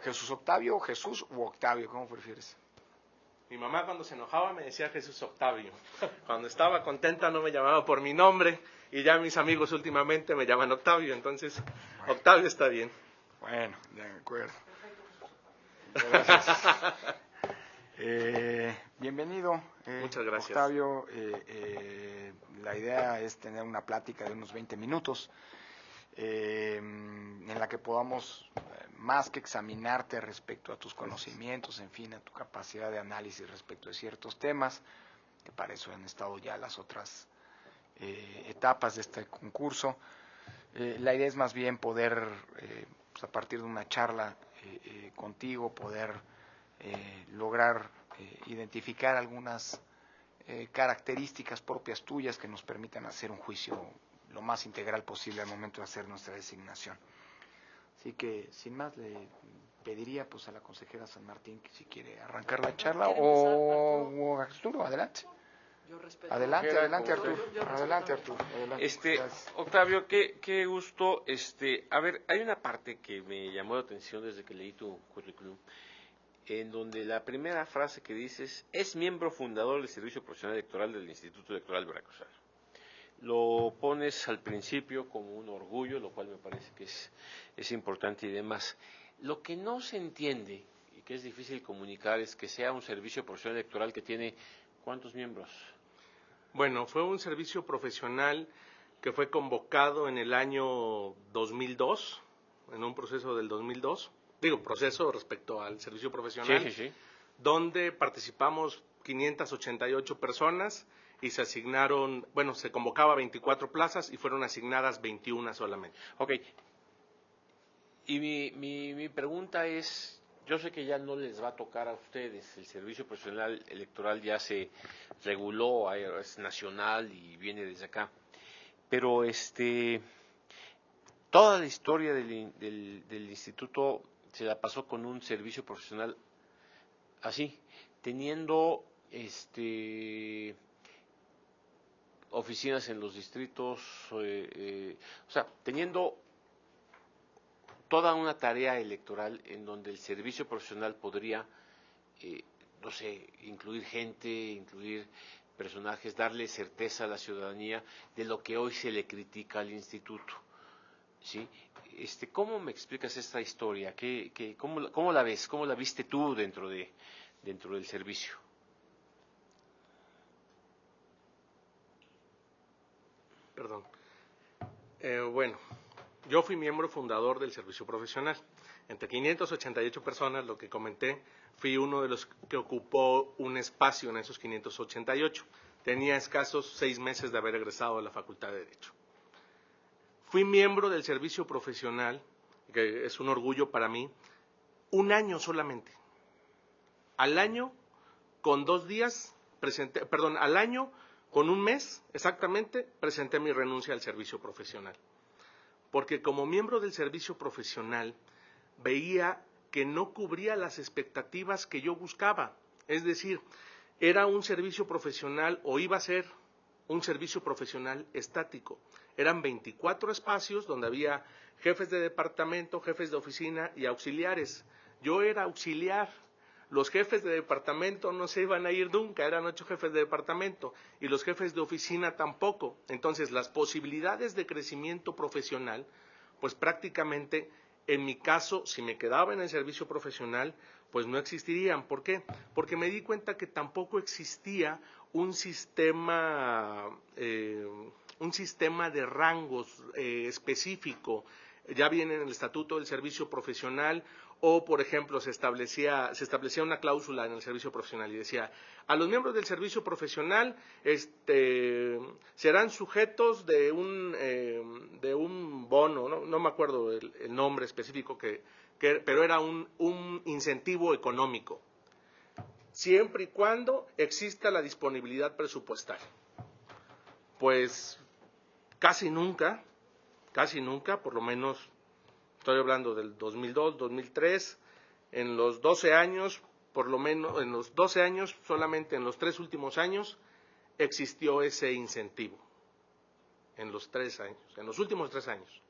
¿Jesús Octavio o Jesús u Octavio? ¿Cómo prefieres? Mi mamá cuando se enojaba me decía Jesús Octavio. Cuando estaba contenta no me llamaba por mi nombre y ya mis amigos últimamente me llaman Octavio, entonces bueno, Octavio está bien. Bueno, de acuerdo. Gracias. Bienvenido. Muchas gracias. Octavio, la idea es tener una plática de unos 20 minutos en la que podamos más que examinarte respecto a tus conocimientos, en fin, a tu capacidad de análisis respecto de ciertos temas, que para eso han estado ya las otras etapas de este concurso. La idea es más bien poder, pues a partir de una charla contigo, poder lograr identificar algunas características propias tuyas que nos permitan hacer un juicio lo más integral posible al momento de hacer nuestra designación. Así que, sin más, le pediría pues a la consejera San Martín que si quiere arrancar la charla o Arturo, adelante. Adelante, Arturo. Adelante, Arturo. Octavio, qué gusto. A ver, hay una parte que me llamó la atención desde que leí tu currículum, en donde la primera frase que dices es miembro fundador del Servicio Profesional Electoral del Instituto Electoral Veracruzano. Lo pones al principio como un orgullo, lo cual me parece que es importante y demás. Lo que no se entiende y que es difícil comunicar es que sea un servicio profesional electoral que tiene ¿cuántos miembros? Bueno, fue un servicio profesional que fue convocado en el año 2002, en un proceso del 2002, proceso respecto al servicio profesional, sí. Donde participamos 588 personas y se asignaron, se convocaba 24 plazas y fueron asignadas 21 solamente. Ok. Y mi pregunta es, yo sé que ya no les va a tocar a ustedes, el servicio profesional electoral ya se reguló, es nacional y viene desde acá, pero toda la historia del instituto se la pasó con un servicio profesional así, teniendo oficinas en los distritos, teniendo toda una tarea electoral en donde el servicio profesional podría, incluir gente, incluir personajes, darle certeza a la ciudadanía de lo que hoy se le critica al instituto, ¿sí? ¿Cómo me explicas esta historia? ¿Cómo la ves? ¿Cómo la viste tú dentro del servicio? Perdón. Yo fui miembro fundador del servicio profesional. Entre 588 personas, lo que comenté, fui uno de los que ocupó un espacio en esos 588. Tenía escasos 6 meses de haber egresado de la Facultad de Derecho. Fui miembro del servicio profesional, que es un orgullo para mí, un año solamente. Al año, con 2 días, al año, con un mes exactamente, presenté mi renuncia al servicio profesional. Porque como miembro del servicio profesional veía que no cubría las expectativas que yo buscaba. Es decir, era un servicio profesional o iba a ser un servicio profesional estático. Eran 24 espacios donde había jefes de departamento, jefes de oficina y auxiliares. Yo era auxiliar. Los jefes de departamento no se iban a ir nunca, eran 8 jefes de departamento, y los jefes de oficina tampoco. Entonces, las posibilidades de crecimiento profesional, pues prácticamente, en mi caso, si me quedaba en el servicio profesional, pues no existirían. ¿Por qué? Porque me di cuenta que tampoco existía un sistema de rangos específico. Ya viene en el Estatuto del Servicio Profesional, o, por ejemplo, se establecía una cláusula en el servicio profesional y decía, a los miembros del servicio profesional serán sujetos de un bono, no me acuerdo el nombre específico, pero era un incentivo económico, siempre y cuando exista la disponibilidad presupuestal. Pues casi nunca, por lo menos estoy hablando del 2002, 2003, en los 12 años, por lo menos en los 12 años, solamente en los 3 últimos años existió ese incentivo. En los últimos 3 años.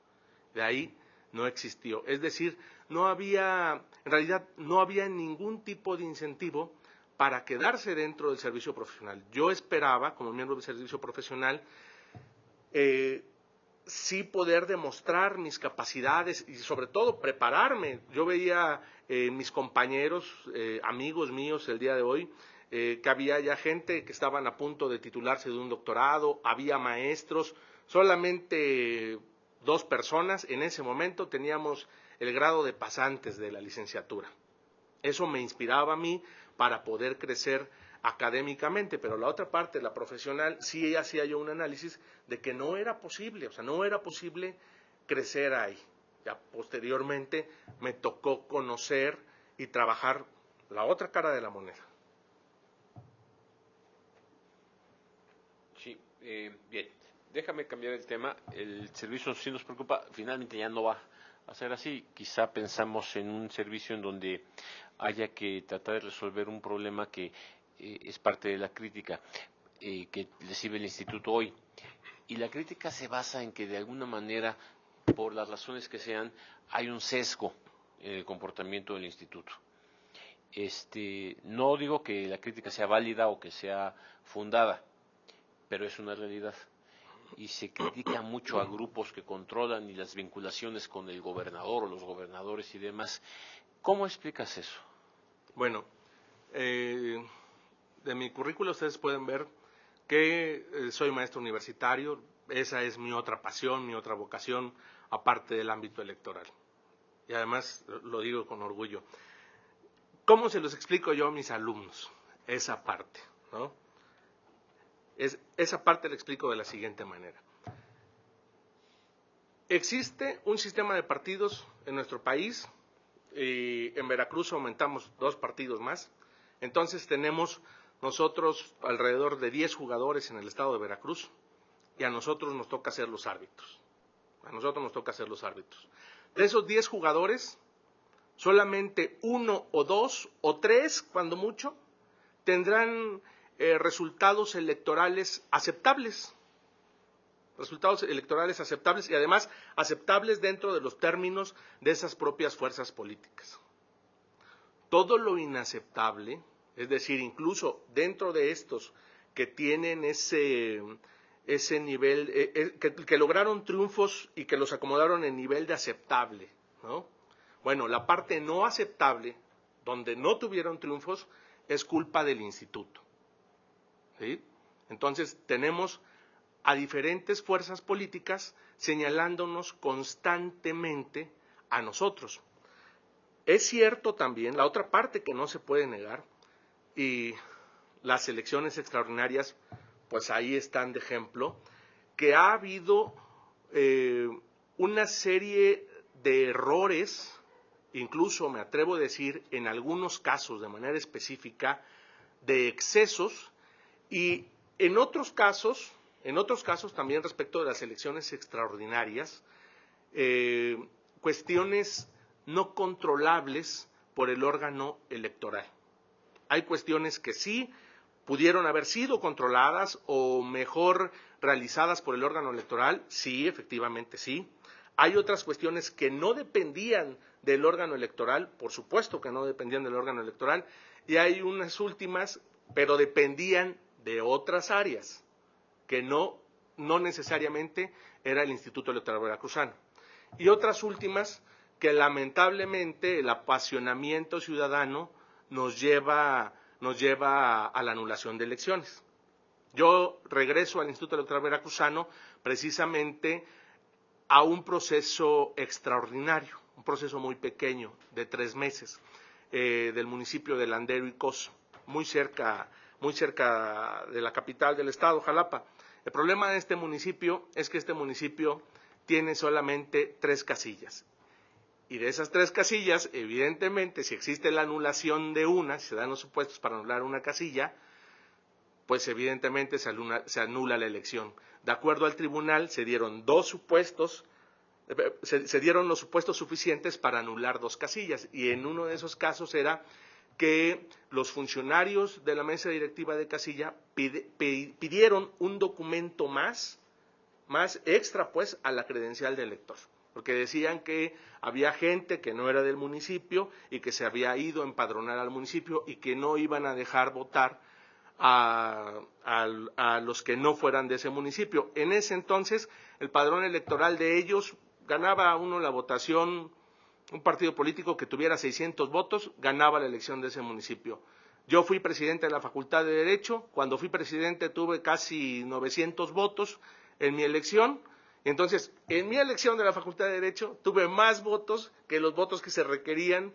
De ahí no existió. Es decir, en realidad no había ningún tipo de incentivo para quedarse dentro del servicio profesional. Yo esperaba, como miembro del servicio profesional, sí poder demostrar mis capacidades y sobre todo prepararme. Yo veía mis compañeros, amigos míos el día de hoy, que había ya gente que estaban a punto de titularse de un doctorado, había maestros, solamente 2 personas en ese momento teníamos el grado de pasantes de la licenciatura. Eso me inspiraba a mí para poder crecer académicamente, pero la otra parte, la profesional, sí hacía yo un análisis de que no era posible, o sea, no era posible crecer ahí. Ya posteriormente me tocó conocer y trabajar la otra cara de la moneda. Sí, bien. Déjame cambiar el tema. El servicio sí nos preocupa, finalmente ya no va a ser así. Quizá pensamos en un servicio en donde haya que tratar de resolver un problema que es parte de la crítica que recibe el instituto hoy. Y la crítica se basa en que de alguna manera, por las razones que sean, hay un sesgo en el comportamiento del instituto. No digo que la crítica sea válida o que sea fundada, pero es una realidad. Y se critica mucho a grupos que controlan y las vinculaciones con el gobernador o los gobernadores y demás. ¿Cómo explicas eso? Bueno, de mi currículo ustedes pueden ver que soy maestro universitario, esa es mi otra pasión, mi otra vocación, aparte del ámbito electoral. Y además lo digo con orgullo. ¿Cómo se los explico yo a mis alumnos? Esa parte, ¿no? Esa parte la explico de la siguiente manera. Existe un sistema de partidos en nuestro país, y en Veracruz aumentamos 2 partidos más, entonces tenemos nosotros alrededor de 10 jugadores en el estado de Veracruz, y a nosotros nos toca ser los árbitros. De esos 10 jugadores, solamente 1 o 2 o 3, cuando mucho, tendrán resultados electorales aceptables. Y además aceptables dentro de los términos de esas propias fuerzas políticas. Todo lo inaceptable, es decir, incluso dentro de estos que tienen ese nivel, que lograron triunfos y que los acomodaron en nivel de aceptable, ¿no? Bueno, la parte no aceptable, donde no tuvieron triunfos, es culpa del instituto, ¿sí? Entonces tenemos a diferentes fuerzas políticas señalándonos constantemente a nosotros. Es cierto también, la otra parte que no se puede negar, y las elecciones extraordinarias, pues ahí están de ejemplo, que ha habido una serie de errores, incluso me atrevo a decir, en algunos casos de manera específica, de excesos, y en otros casos también respecto de las elecciones extraordinarias, cuestiones no controlables por el órgano electoral. Hay cuestiones que sí pudieron haber sido controladas o mejor realizadas por el órgano electoral, sí, efectivamente sí. Hay otras cuestiones que no dependían del órgano electoral, por supuesto que no dependían del órgano electoral, y hay unas últimas, pero dependían de otras áreas, que no necesariamente era el Instituto Electoral Veracruzano. Y otras últimas que lamentablemente el apasionamiento ciudadano nos lleva a la anulación de elecciones. Yo regreso al Instituto Electoral Veracruzano precisamente a un proceso extraordinario, un proceso muy pequeño, de 3 meses, del municipio de Landero y Coso, muy cerca de la capital del estado, Jalapa. El problema de este municipio es que este municipio tiene solamente 3 casillas. Y de esas 3 casillas, evidentemente, si existe la anulación de una, si se dan los supuestos para anular una casilla, pues evidentemente se anula la elección. De acuerdo al tribunal, se dieron los supuestos suficientes para anular 2 casillas. Y en uno de esos casos era que los funcionarios de la mesa directiva de casilla pidieron un documento más extra, pues, a la credencial de elector. porque decían que había gente que no era del municipio y que se había ido a empadronar al municipio y que no iban a dejar votar a los que no fueran de ese municipio. En ese entonces, el padrón electoral de ellos ganaba uno la votación, un partido político que tuviera 600 votos, ganaba la elección de ese municipio. Yo fui presidente de la Facultad de Derecho, cuando fui presidente tuve casi 900 votos en mi elección, entonces en mi elección de la Facultad de Derecho tuve más votos que los votos que se requerían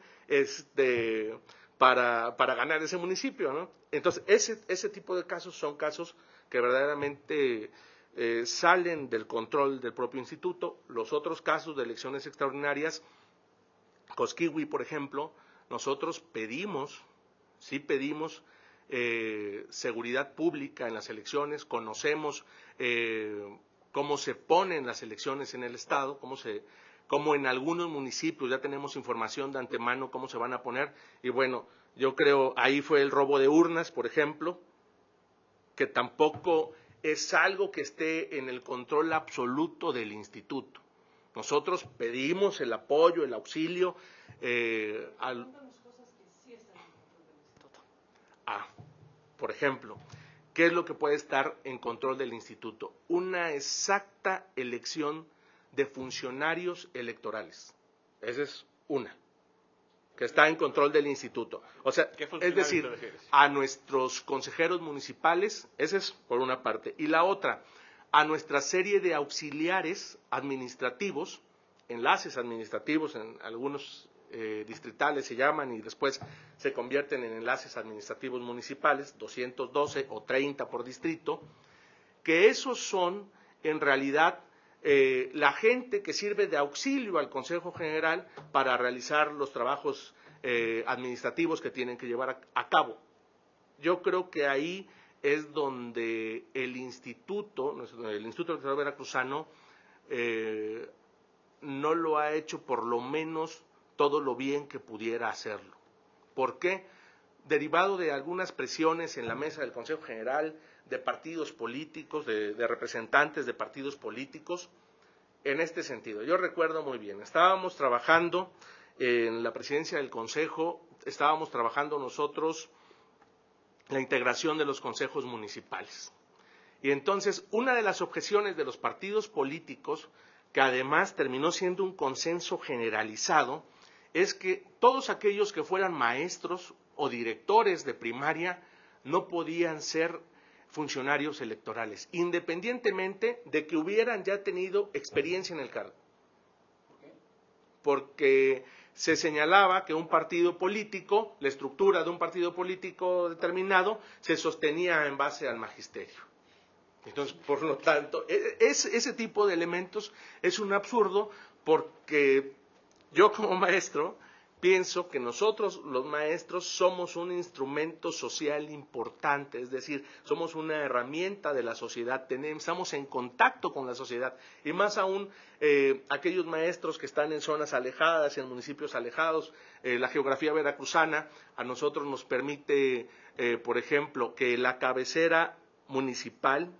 para ganar ese municipio, ¿no? Entonces ese tipo de casos son casos que verdaderamente salen del control del propio instituto. Los otros casos de elecciones extraordinarias, Cosquihui, por ejemplo, nosotros pedimos seguridad pública en las elecciones, conocemos cómo se ponen las elecciones en el Estado, cómo en algunos municipios ya tenemos información de antemano cómo se van a poner, y bueno, yo creo, ahí fue el robo de urnas, por ejemplo, que tampoco es algo que esté en el control absoluto del instituto. Nosotros pedimos el apoyo, el auxilio por ejemplo, ¿qué es lo que puede estar en control del instituto? Una exacta elección de funcionarios electorales. Esa es una, que está en control del instituto. O sea, es decir, a nuestros consejeros municipales, esa es por una parte. Y la otra, a nuestra serie de auxiliares administrativos, enlaces administrativos, en algunos distritales se llaman y después se convierten en enlaces administrativos municipales, 212 o 30 por distrito, que esos son en realidad la gente que sirve de auxilio al Consejo General para realizar los trabajos administrativos que tienen que llevar a cabo. Yo creo que ahí es donde el Instituto Electoral Veracruzano no lo ha hecho por lo menos todo lo bien que pudiera hacerlo. ¿Por qué? Derivado de algunas presiones en la mesa del Consejo General, de partidos políticos, de representantes de partidos políticos, en este sentido. Yo recuerdo muy bien, estábamos trabajando en la presidencia del Consejo, estábamos trabajando nosotros la integración de los consejos municipales. Y entonces, una de las objeciones de los partidos políticos, que además terminó siendo un consenso generalizado, es que todos aquellos que fueran maestros o directores de primaria no podían ser funcionarios electorales, independientemente de que hubieran ya tenido experiencia en el cargo. Porque se señalaba que un partido político, la estructura de un partido político determinado, se sostenía en base al magisterio. Entonces, por lo tanto, ese tipo de elementos es un absurdo, porque yo como maestro pienso que nosotros los maestros somos un instrumento social importante, es decir, somos una herramienta de la sociedad, estamos en contacto con la sociedad, y más aún aquellos maestros que están en zonas alejadas, en municipios alejados. La geografía veracruzana a nosotros nos permite, por ejemplo, que la cabecera municipal,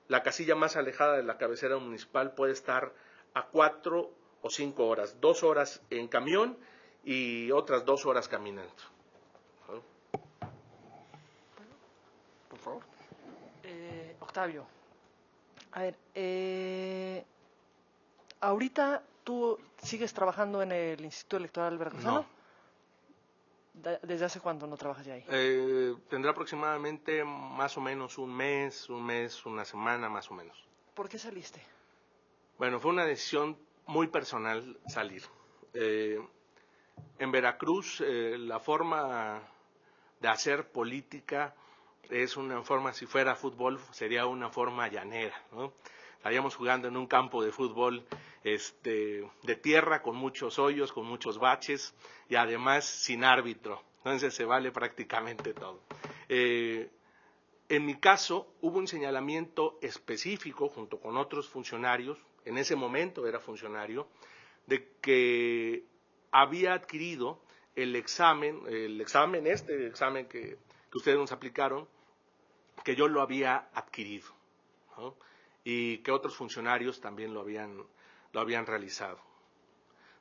la casilla más alejada de la cabecera municipal puede estar a 4 o 5 horas, 2 horas en camión y otras 2 horas caminando. Por favor. Octavio, a ver, ahorita tú sigues trabajando en el Instituto Electoral Veracruzano. No. ¿Desde hace cuánto no trabajas ya ahí? Tendrá aproximadamente más o menos un mes, una semana más o menos. ¿Por qué saliste? Bueno, fue una decisión muy personal salir. En Veracruz la forma de hacer política es una forma, si fuera fútbol, sería una forma llanera, ¿no? Estaríamos jugando en un campo de fútbol de tierra, con muchos hoyos, con muchos baches, y además sin árbitro. Entonces se vale prácticamente todo. En mi caso, hubo un señalamiento específico, junto con otros funcionarios, en ese momento era funcionario, de que había adquirido el examen que ustedes nos aplicaron, que yo lo había adquirido, ¿no? Y que otros funcionarios también lo habían lo habían realizado.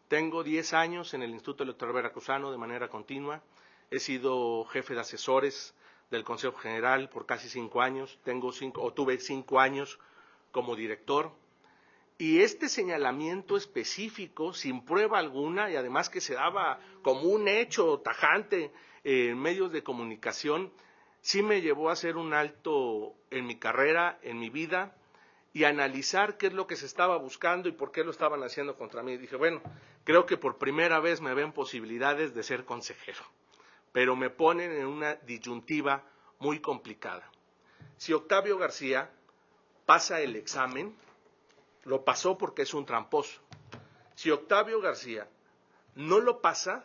Tengo 10 años en el Instituto Electoral Veracruzano de manera continua. He sido jefe de asesores del Consejo General por casi 5 años. Tuve 5 años como director. Y este señalamiento específico, sin prueba alguna, y además que se daba como un hecho tajante en medios de comunicación, sí me llevó a hacer un alto en mi carrera, en mi vida, y analizar qué es lo que se estaba buscando y por qué lo estaban haciendo contra mí. Dije, bueno, creo que por primera vez me ven posibilidades de ser consejero, pero me ponen en una disyuntiva muy complicada. Si Octavio García pasa el examen, lo pasó porque es un tramposo. Si Octavio García no lo pasa,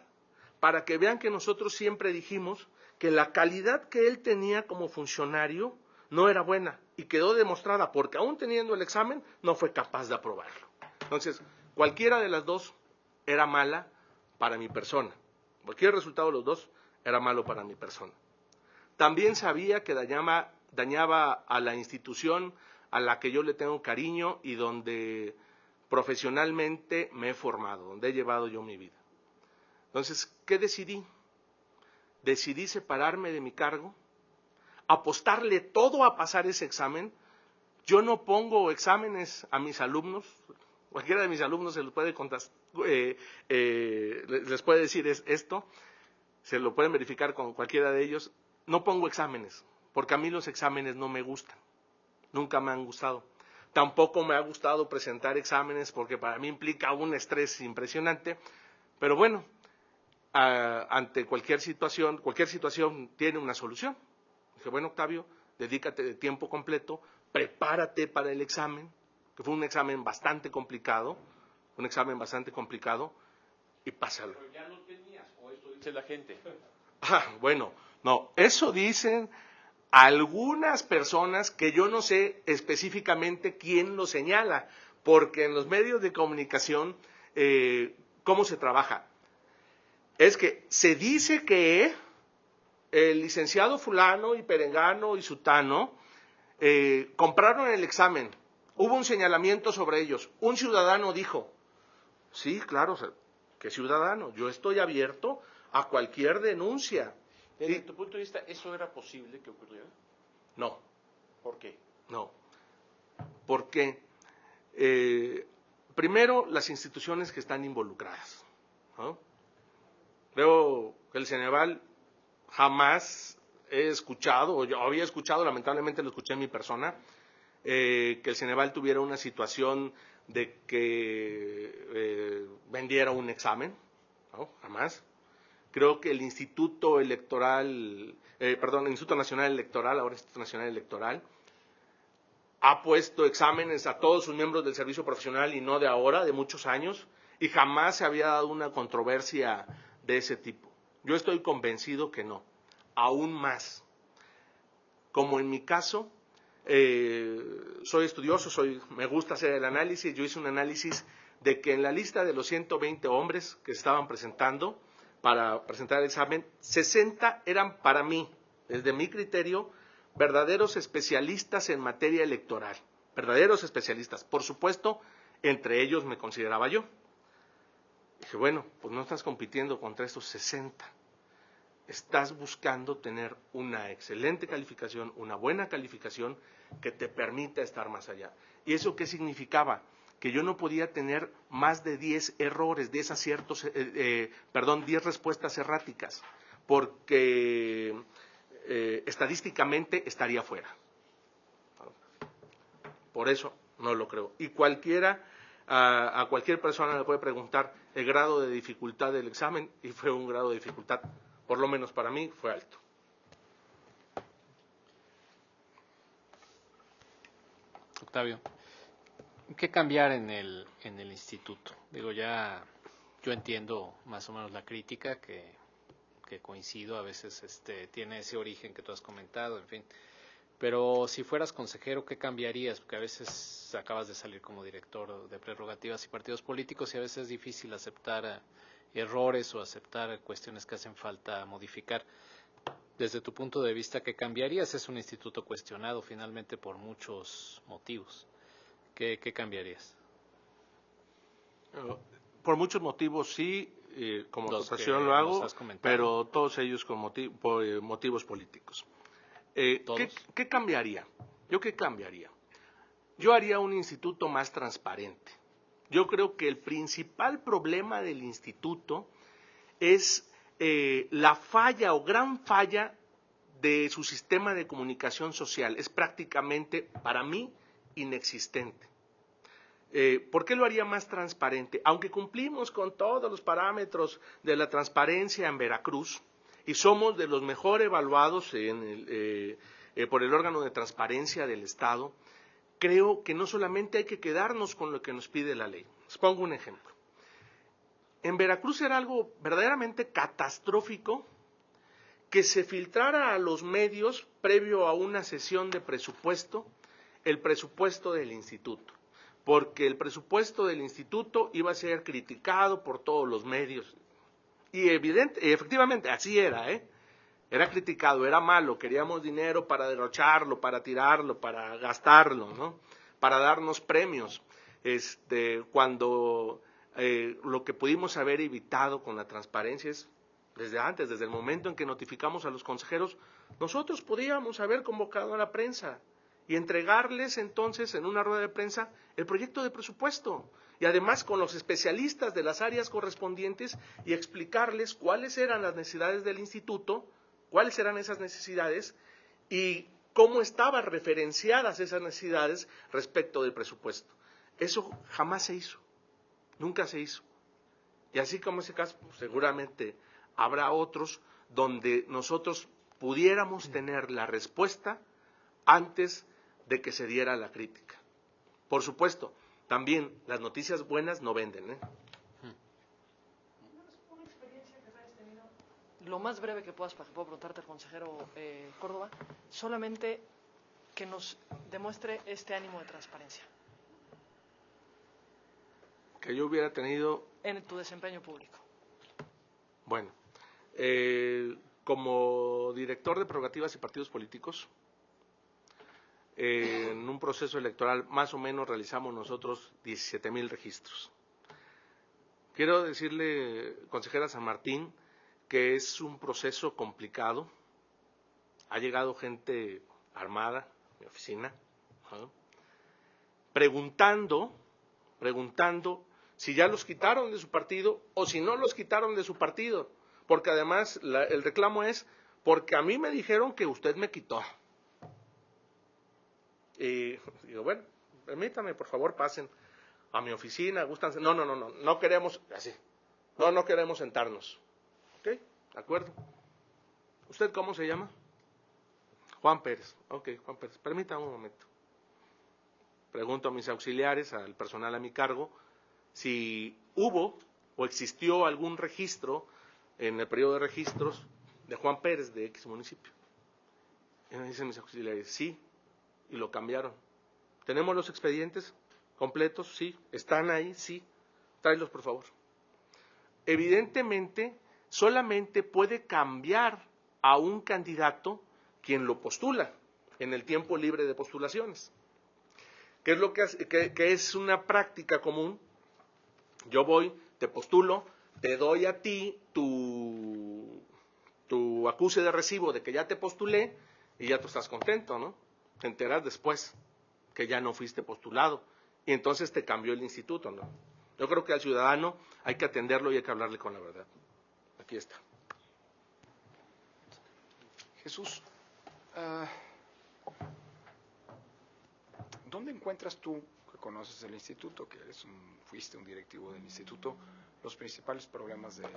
para que vean que nosotros siempre dijimos que la calidad que él tenía como funcionario no era buena y quedó demostrada porque aún teniendo el examen no fue capaz de aprobarlo. Entonces, cualquiera de las dos era mala para mi persona. Cualquier resultado de los dos era malo para mi persona. También sabía que dañaba a la institución a la que yo le tengo cariño y donde profesionalmente me he formado, donde he llevado yo mi vida. Entonces, ¿qué decidí? Decidí separarme de mi cargo, apostarle todo a pasar ese examen. Yo no pongo exámenes a mis alumnos, cualquiera de mis alumnos se los puede les puede decir esto, se lo pueden verificar con cualquiera de ellos. No pongo exámenes, porque a mí los exámenes no me gustan, nunca me han gustado. Tampoco me ha gustado presentar exámenes porque para mí implica un estrés impresionante, pero bueno, ante cualquier situación tiene una solución. Dije, bueno, Octavio, dedícate de tiempo completo, prepárate para el examen, que fue un examen bastante complicado, y pásalo. Pero ya lo tenías, o esto dice la gente. Bueno, no, eso dicen algunas personas que yo no sé específicamente quién lo señala, porque en los medios de comunicación, ¿cómo se trabaja? Es que se dice que el licenciado fulano y perengano y sutano compraron el examen, hubo un señalamiento sobre ellos, un ciudadano dijo, sí, claro, ¿qué ciudadano? Yo estoy abierto a cualquier denuncia. Desde tu punto de vista, ¿eso era posible que ocurriera? No. ¿Por qué? No. Porque, primero, las instituciones que están involucradas, ¿no? Creo que el Ceneval jamás he escuchado, o yo había escuchado, lamentablemente lo escuché en mi persona, que el Ceneval tuviera una situación de que vendiera un examen, ¿no? Jamás. Creo que el Instituto Nacional Electoral, ahora Instituto Nacional Electoral, ha puesto exámenes a todos sus miembros del servicio profesional y no de ahora, de muchos años, y jamás se había dado una controversia de ese tipo. Yo estoy convencido que no, aún más. Como en mi caso, soy estudioso, me gusta hacer el análisis, yo hice un análisis de que en la lista de los 120 hombres que se estaban presentando para presentar el examen, 60 eran para mí, desde mi criterio, verdaderos especialistas en materia electoral, verdaderos especialistas. Por supuesto, entre ellos me consideraba yo. Dije, bueno, pues no estás compitiendo contra estos 60. Estás buscando tener una excelente calificación, una buena calificación que te permita estar más allá. ¿Y eso qué significaba? Que yo no podía tener más de 10 errores, 10 aciertos, 10 respuestas erráticas, porque estadísticamente estaría fuera. Por eso no lo creo. Y a cualquier persona le puede preguntar el grado de dificultad del examen, y fue un grado de dificultad, por lo menos para mí, fue alto. Octavio, ¿qué cambiar en el instituto? Digo, ya yo entiendo más o menos la crítica, que coincido, a veces tiene ese origen que tú has comentado, en fin. Pero si fueras consejero, ¿qué cambiarías? Porque a veces acabas de salir como director de prerrogativas y partidos políticos y a veces es difícil aceptar errores o aceptar cuestiones que hacen falta modificar. Desde tu punto de vista, ¿qué cambiarías? Es un instituto cuestionado finalmente por muchos motivos. ¿Qué cambiarías? Por muchos motivos sí, como Los asociación que lo hago, nos has comentado. pero todos ellos por motivos políticos. ¿Todos? ¿Qué cambiaría? ¿Qué cambiaría? Yo haría un instituto más transparente. Yo creo que el principal problema del instituto es la falla o gran falla de su sistema de comunicación social. Es prácticamente, para mí, inexistente. ¿Por qué lo haría más transparente? Aunque cumplimos con todos los parámetros de la transparencia en Veracruz y somos de los mejor evaluados por el órgano de transparencia del Estado, creo que no solamente hay que quedarnos con lo que nos pide la ley. Les pongo un ejemplo. En Veracruz era algo verdaderamente catastrófico que se filtrara a los medios previo a una sesión de presupuesto, el presupuesto del instituto, porque el presupuesto del instituto iba a ser criticado por todos los medios. Y efectivamente, así era, Era criticado, era malo, queríamos dinero para derrocharlo, para tirarlo, para gastarlo, ¿no? Para darnos premios. Cuando lo que pudimos haber evitado con la transparencia es, desde antes, desde el momento en que notificamos a los consejeros, nosotros podíamos haber convocado a la prensa y entregarles entonces en una rueda de prensa el proyecto de presupuesto y además con los especialistas de las áreas correspondientes y explicarles cuáles eran las necesidades del instituto, cuáles eran esas necesidades y cómo estaban referenciadas esas necesidades respecto del presupuesto. Eso jamás se hizo, nunca se hizo. Y así como ese caso, pues, seguramente habrá otros donde nosotros pudiéramos tener la respuesta antes de que se diera la crítica. Por supuesto, también las noticias buenas no venden, Una experiencia que hayas tenido, lo más breve que puedas, para que pueda preguntarte al consejero Córdoba, solamente que nos demuestre este ánimo de transparencia que yo hubiera tenido. en tu desempeño público. Bueno, como director de prerrogativas y partidos políticos, en un proceso electoral más o menos realizamos nosotros 17,000 registros. Quiero decirle, consejera San Martín, que es un proceso complicado. Ha llegado gente armada a mi oficina, ¿no? preguntando si ya los quitaron de su partido o si no los quitaron de su partido, porque además el reclamo es, porque a mí me dijeron que usted me quitó. Y digo, bueno, permítame, por favor, pasen a mi oficina, gustan. No queremos, así, no queremos sentarnos. ¿Ok? ¿De acuerdo? ¿Usted cómo se llama? Juan Pérez. Ok, Juan Pérez, permítame un momento. Pregunto a mis auxiliares, al personal a mi cargo, si hubo o existió algún registro en el periodo de registros de Juan Pérez de X municipio. Y me dicen mis auxiliares, sí, y lo cambiaron. ¿Tenemos los expedientes completos? Sí. ¿Están ahí? Sí. Tráelos, por favor. Evidentemente, solamente puede cambiar a un candidato quien lo postula en el tiempo libre de postulaciones. ¿Qué es lo que es una práctica común? Yo voy, te postulo, te doy a ti tu acuse de recibo de que ya te postulé y ya tú estás contento, ¿no? Te enteras después que ya no fuiste postulado y entonces te cambió el instituto, ¿no? Yo creo que al ciudadano hay que atenderlo y hay que hablarle con la verdad. Aquí está. Jesús, ¿dónde encuentras tú, que conoces el instituto, que fuiste un directivo del instituto, los principales problemas de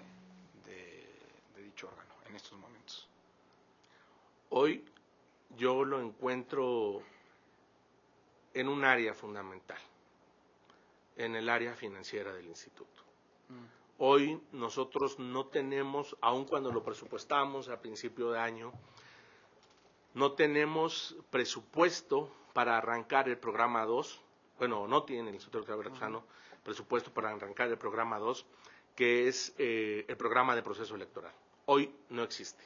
dicho órgano en estos momentos? Hoy yo lo encuentro en un área fundamental, en el área financiera del instituto. Hoy nosotros no tenemos, aun cuando lo presupuestamos a principio de año, no tenemos presupuesto para arrancar el programa 2, bueno, no tiene el Instituto Electoral Veracruzano presupuesto para arrancar el programa 2, que es el programa de proceso electoral. Hoy no existe.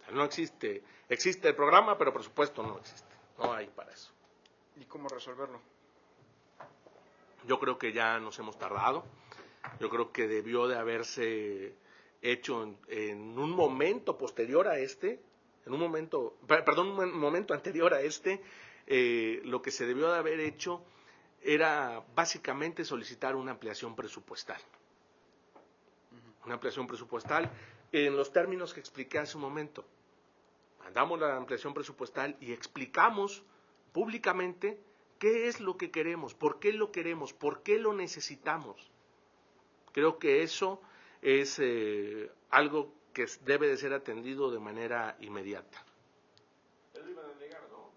O sea, no existe. Existe el programa, pero presupuesto no existe. No hay para eso. ¿Y cómo resolverlo? Yo creo que ya nos hemos tardado. Yo creo que debió de haberse hecho en un momento posterior a este, en un momento, perdón, un momento anterior a este. Lo que se debió de haber hecho era básicamente solicitar una ampliación presupuestal. Una ampliación presupuestal en los términos que expliqué hace un momento. Mandamos la ampliación presupuestal y explicamos públicamente qué es lo que queremos, por qué lo necesitamos. Creo que eso es algo que debe de ser atendido de manera inmediata. Pero iban a negar, ¿no?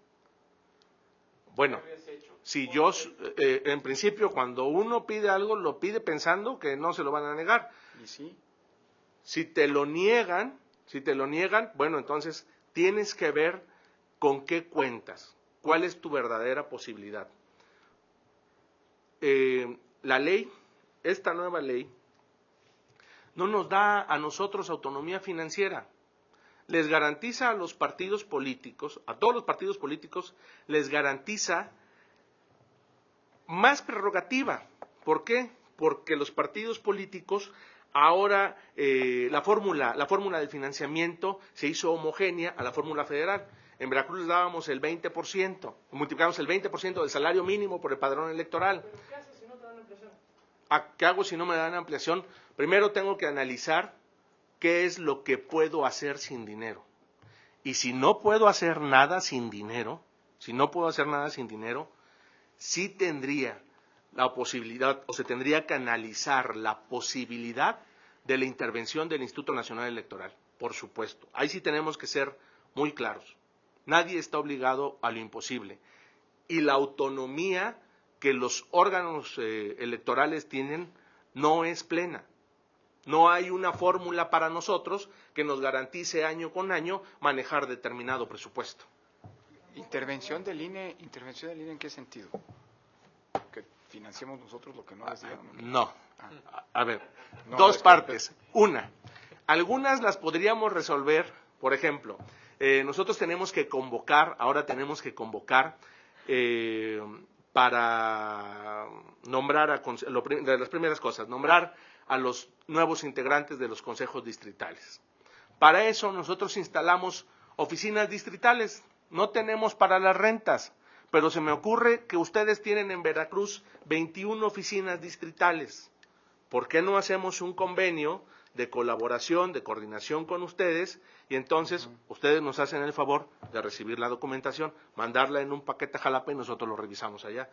Bueno, ¿Qué habías hecho? si yo, en principio, cuando uno pide algo, lo pide pensando que no se lo van a negar. ¿Y sí? Si te lo niegan, bueno, entonces tienes que ver con qué cuentas, cuál es tu verdadera posibilidad. La ley, esta nueva ley, no nos da a nosotros autonomía financiera. Les garantiza a los partidos políticos, a todos los partidos políticos, les garantiza más prerrogativa. ¿Por qué? Porque los partidos políticos ahora la fórmula del financiamiento se hizo homogénea a la fórmula federal. En Veracruz les dábamos el 20%, multiplicamos el 20% del salario mínimo por el padrón electoral. ¿Pero qué haces si no te dan ampliación? ¿Qué hago si no me dan ampliación? Primero tengo que analizar qué es lo que puedo hacer sin dinero. Y si no puedo hacer nada sin dinero, sí tendría la posibilidad, o se tendría que analizar la posibilidad de la intervención del Instituto Nacional Electoral, por supuesto. Ahí sí tenemos que ser muy claros. Nadie está obligado a lo imposible. Y la autonomía que los órganos electorales tienen no es plena. No hay una fórmula para nosotros que nos garantice año con año manejar determinado presupuesto. ¿Intervención del INE en qué sentido? ¿Que financiemos nosotros lo que no les digamos? No. A ver, No, dos es que- partes. Una, algunas las podríamos resolver, por ejemplo, nosotros ahora tenemos que convocar para nombrar, de las primeras cosas, nombrar a los nuevos integrantes de los consejos distritales. Para eso nosotros instalamos oficinas distritales, no tenemos para las rentas, pero se me ocurre que ustedes tienen en Veracruz 21 oficinas distritales. ¿Por qué no hacemos un convenio de colaboración, de coordinación con ustedes? Y entonces ustedes nos hacen el favor de recibir la documentación, mandarla en un paquete a Jalapa y nosotros lo revisamos allá.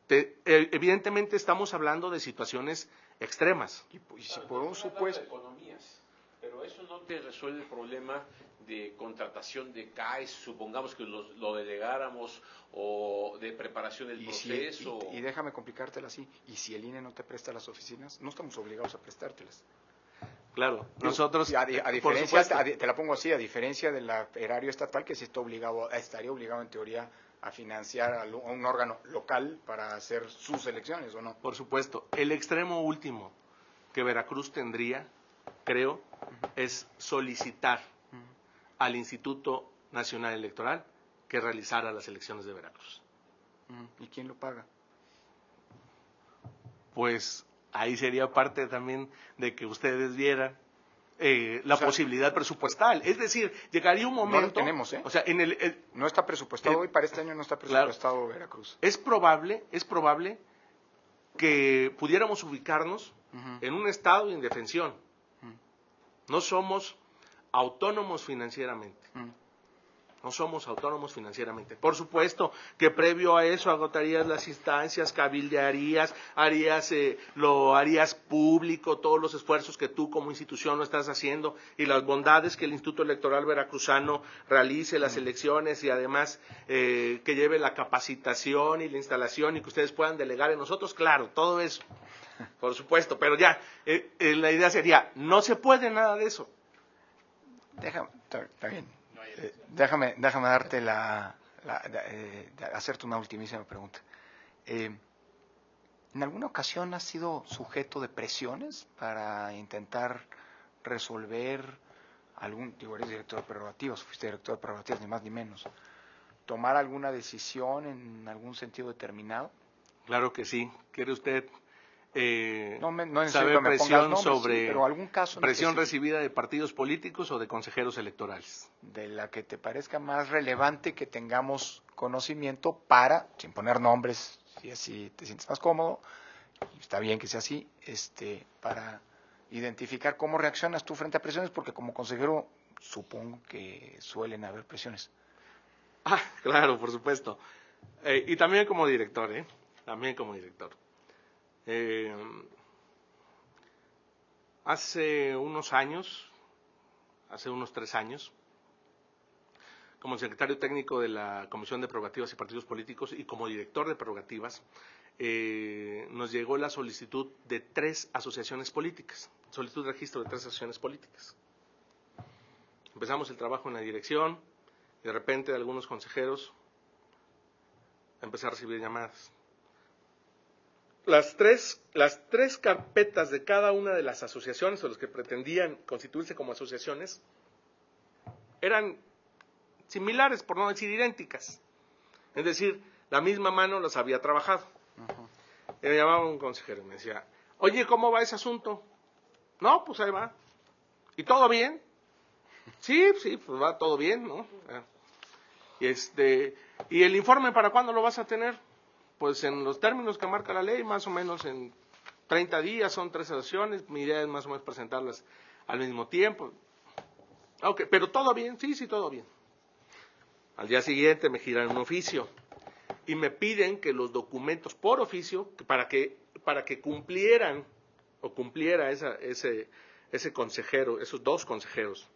Evidentemente estamos hablando de situaciones extremas. Y si por un supuesto... Economías, pero eso no te resuelve el problema de contratación de CAES, supongamos que lo delegáramos, o de preparación del proceso. Y déjame complicártela así. ¿Y si el INE no te presta las oficinas? No estamos obligados a prestártelas. Claro, nosotros, A por diferencia, supuesto, te la pongo así, a diferencia del erario estatal que sí estaría obligado en teoría a financiar a un órgano local para hacer sus elecciones, ¿o no? por supuesto, el extremo último que Veracruz tendría, creo, es solicitar al Instituto Nacional Electoral que realizara las elecciones de Veracruz. ¿Y quién lo paga? Pues ahí sería parte también de que ustedes vieran la posibilidad presupuestal. Es decir, llegaría un momento... No lo tenemos, ¿eh? O sea, No está presupuestado hoy, para este año no está presupuestado Veracruz. es probable que pudiéramos ubicarnos en un estado de indefensión. No somos autónomos financieramente. No somos autónomos financieramente. Por supuesto que previo a eso agotarías las instancias, cabildearías, lo harías público, todos los esfuerzos que tú como institución lo estás haciendo y las bondades que el Instituto Electoral Veracruzano realice las elecciones y además que lleve la capacitación y la instalación y que ustedes puedan delegar en nosotros. Claro, todo eso, por supuesto, pero ya, la idea sería, no se puede nada de eso. Está bien. Déjame darte hacerte una ultimísima pregunta. ¿En alguna ocasión has sido sujeto de presiones para intentar resolver eres director de prerrogativas, fuiste director de prerrogativas, ni más ni menos, tomar alguna decisión en algún sentido determinado? Claro que sí. ¿Quiere usted no saber presión nombres, sobre sí, pero algún caso presión recibida de partidos políticos o de consejeros electorales? De la que te parezca más relevante que tengamos conocimiento para, sin poner nombres, si así te sientes más cómodo, y está bien que sea así, para identificar cómo reaccionas tú frente a presiones, porque como consejero supongo que suelen haber presiones. Ah, claro, por supuesto. Y también como director, ¿eh? También como director. Hace unos años, hace unos 3 años, como secretario técnico de la Comisión de Prerrogativas y Partidos Políticos y como director de prerrogativas, nos llegó la solicitud de 3 asociaciones políticas, solicitud de registro de 3 asociaciones políticas. Empezamos el trabajo en la dirección, y de repente de algunos consejeros empecé a recibir llamadas. Las tres carpetas de cada una de las asociaciones o los que pretendían constituirse como asociaciones eran similares, por no decir idénticas. Es decir, la misma mano las había trabajado. Y me llamaba un consejero y me decía, oye, ¿cómo va ese asunto? No, pues ahí va. ¿Y todo bien? Sí, pues va todo bien, ¿no? ¿Y el informe para cuándo lo vas a tener? Pues en los términos que marca la ley, más o menos en 30 días, son 3 sesiones, mi idea es más o menos presentarlas al mismo tiempo. Ok, pero todo bien, sí, todo bien. Al día siguiente me giran un oficio y me piden que los documentos por oficio, para que cumplieran o cumpliera ese consejero, esos 2 consejeros,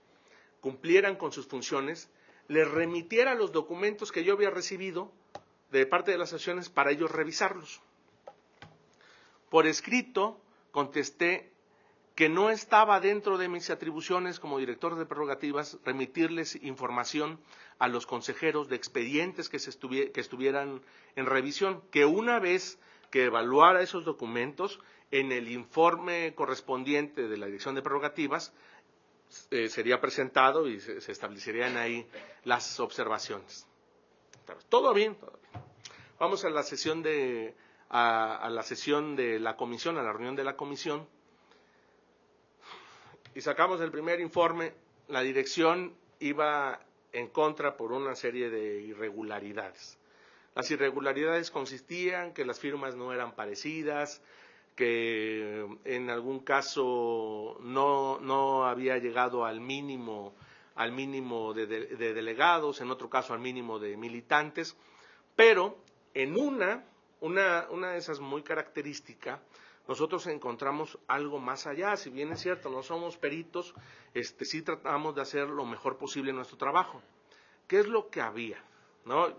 cumplieran con sus funciones, les remitiera los documentos que yo había recibido de parte de las asociaciones para ellos revisarlos. Por escrito contesté que no estaba dentro de mis atribuciones como director de prerrogativas remitirles información a los consejeros de expedientes que estuvieran en revisión, que una vez que evaluara esos documentos, en el informe correspondiente de la dirección de prerrogativas sería presentado y se establecerían ahí las observaciones. Todo bien, todo bien. Vamos a la sesión de la comisión, a la reunión de la comisión, y sacamos el primer informe. La dirección iba en contra por una serie de irregularidades. Las irregularidades consistían que las firmas no eran parecidas, que en algún caso no había llegado al mínimo de delegados, en otro caso al mínimo de militantes, pero en una de esas muy característica, nosotros encontramos algo más allá. Si bien es cierto, no somos peritos, sí tratamos de hacer lo mejor posible en nuestro trabajo. ¿Qué es lo que había? ¿No?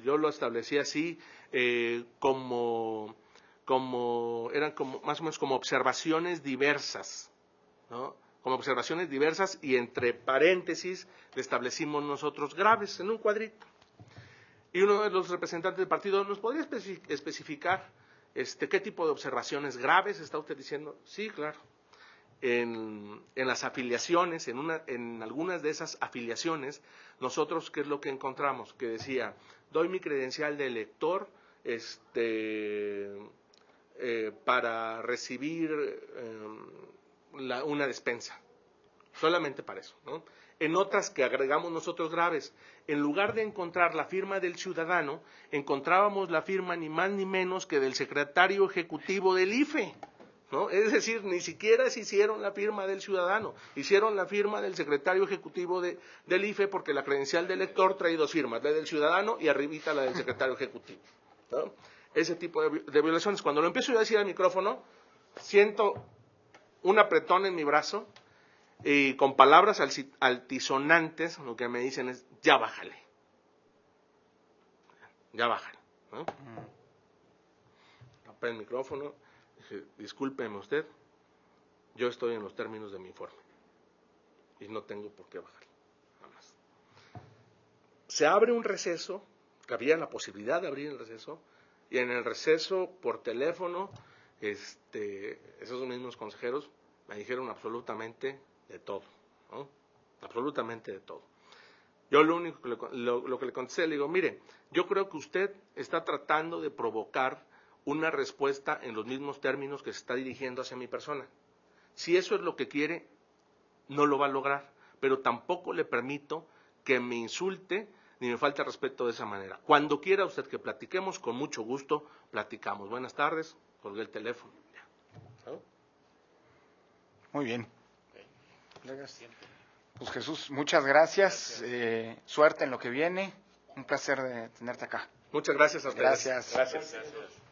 Yo lo establecí así, eran como más o menos como observaciones diversas, ¿no? Como observaciones diversas, y entre paréntesis le establecimos nosotros graves en un cuadrito. Y uno de los representantes del partido, ¿nos podría especificar qué tipo de observaciones graves está usted diciendo? Sí, claro. En las afiliaciones, en algunas de esas afiliaciones, nosotros, ¿qué es lo que encontramos? Que decía, doy mi credencial de elector para recibir una despensa. Solamente para eso, ¿no? En otras que agregamos nosotros graves, en lugar de encontrar la firma del ciudadano, encontrábamos la firma ni más ni menos que del secretario ejecutivo del IFE, ¿no? Es decir, ni siquiera se hicieron la firma del ciudadano, hicieron la firma del secretario ejecutivo del IFE, porque la credencial del elector trae 2 firmas, la del ciudadano y arribita la del secretario ejecutivo, ¿no? Ese tipo de violaciones. Cuando lo empiezo yo a decir al micrófono, siento un apretón en mi brazo, y con palabras altisonantes, lo que me dicen es, ya bájale, ¿no? Tapé el micrófono, dije, discúlpeme usted, yo estoy en los términos de mi informe, y no tengo por qué bajar, nada más. Se abre un receso, que había la posibilidad de abrir el receso, y en el receso, por teléfono, esos mismos consejeros me dijeron absolutamente de todo, ¿no? Absolutamente de todo. Yo lo único que le contesté, le digo, mire, yo creo que usted está tratando de provocar una respuesta en los mismos términos que se está dirigiendo hacia mi persona. Si eso es lo que quiere, no lo va a lograr, pero tampoco le permito que me insulte ni me falte respeto de esa manera. Cuando quiera usted que platiquemos, con mucho gusto platicamos. Buenas tardes, colgué el teléfono. ¿No? Muy bien. Pues Jesús, muchas gracias. Suerte en lo que viene. Un placer de tenerte acá. Muchas gracias a ustedes. Gracias. Gracias.